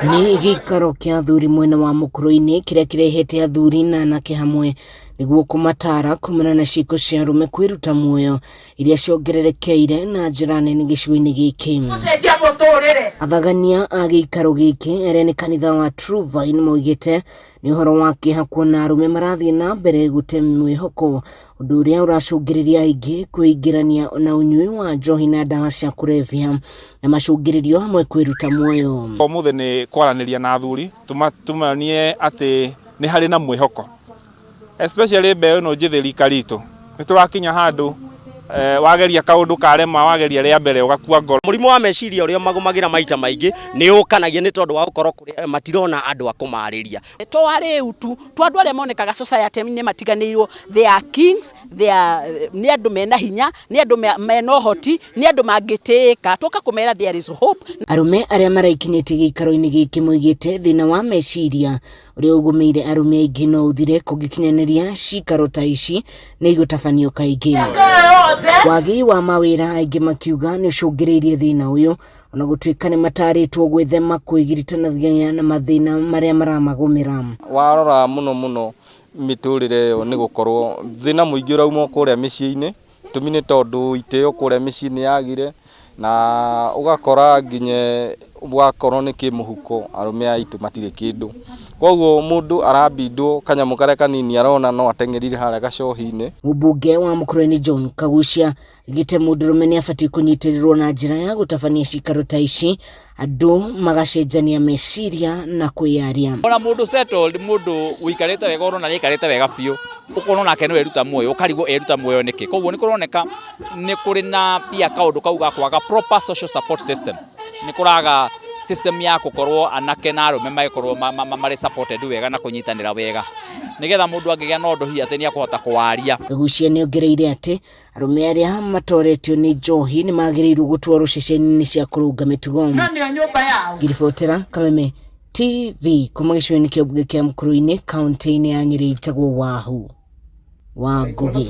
Ni gikaro kia athuri mwena wa Mukurũ-inĩ kiria kirehete athuri na anake hamwe niguo kumatara kumana na ciiko cia arume kwiruta muoyo iria ciongererekeire na njira nene gicigo-inĩ giki. Athagania a gikaro giki aria ni kanitha wa True Vine moigite ni uhoro wa kĩeha kuona arume marathie na mbere gute mwĩhoko undu uria uracũngĩrĩria aingĩ kwĩingĩrania na unyui wa njohi na ndawa cia kulevya na macũngĩrĩrio hamwe kwiruta muoyo. Ũmũthĩ ni kwaranĩria na athuri tumanie ati ni hari na mwĩhoko, especially mbeũ ĩno njĩthĩ rika ritũ nĩ tũrakinya handũ wageria kaundu karema wageria ria mbere ugakua ngoro. Murimu wa meciria uria magumagira maita maingi ni ukanagia ni tondu wa gukorwo kuri matirona andu akumariria to ari utu tu andu aria monekaga society ni matiganirwo. They are kings, they are ni andu mena hinya, ni andu mena uhoti, ni andu mangitĩka toka kumera there is hope. Arume aria maraikinyĩtie gĩikaro-inĩ gĩkĩ moigĩte thĩna wa meciria uria ugumeire arume aingĩ no uthire kũngĩkinyanĩria cikaro ta ici nĩ igũtabanio kaingĩ. Wagi wa mawĩra aingĩ makiuga nĩ ũcũngĩrĩirie thĩna ũyũ ona gũtuĩka nĩ matarĩtwo gwĩthema kwĩgiritanagia na mathĩna marĩa maramagũmĩra. Warora muno miturire yo ni gukorwo thina muingi urauma kuria micii-ini tumine tondu iteo kuria micii-ini yagire na ugakora nginye wakorwo ni kimuhuko arume aitu matire kindu. Koguo mundu arabindwo kanyamu karia kanini arona no ateng'erire haria gacohi-ini. Mũmbunge wa Mukurũ-inĩ John Kagucia gite mũndũrũme nĩ abatie kũnyitĩrĩrwo na njĩra ya gũtabania cikaro ta ici andu magacenjania meciria na kwĩyaria. Ona mundu settled mundu uikarite wega urona nikarite wega biũ ukono nake no eruta muoyo ukarigo eruta muoyo niki. Koguo ni kuroneka ni kuri na pia kaundu kau ga kwaga proper social support system. Ni kuraga system ya gukorwo anake na arume magikorwo mari supported wega na kunyitanira wega nigetha mundu angigea na undu hi ateni akuhota kuwaria. Kagucia ni ongereire ati arume aria matoretio ni njohi ni magĩrĩirwo gũtwarwo ceceni-inĩ cia kũrũnga mĩtugo. Ngiribotera Kameme TV kuma gĩcigo-inĩ kĩa ũmbunge kĩa Mukurũ-inĩ kaunti-inĩ ya Nyĩrĩ itagwo Wahũ wa Ngugi.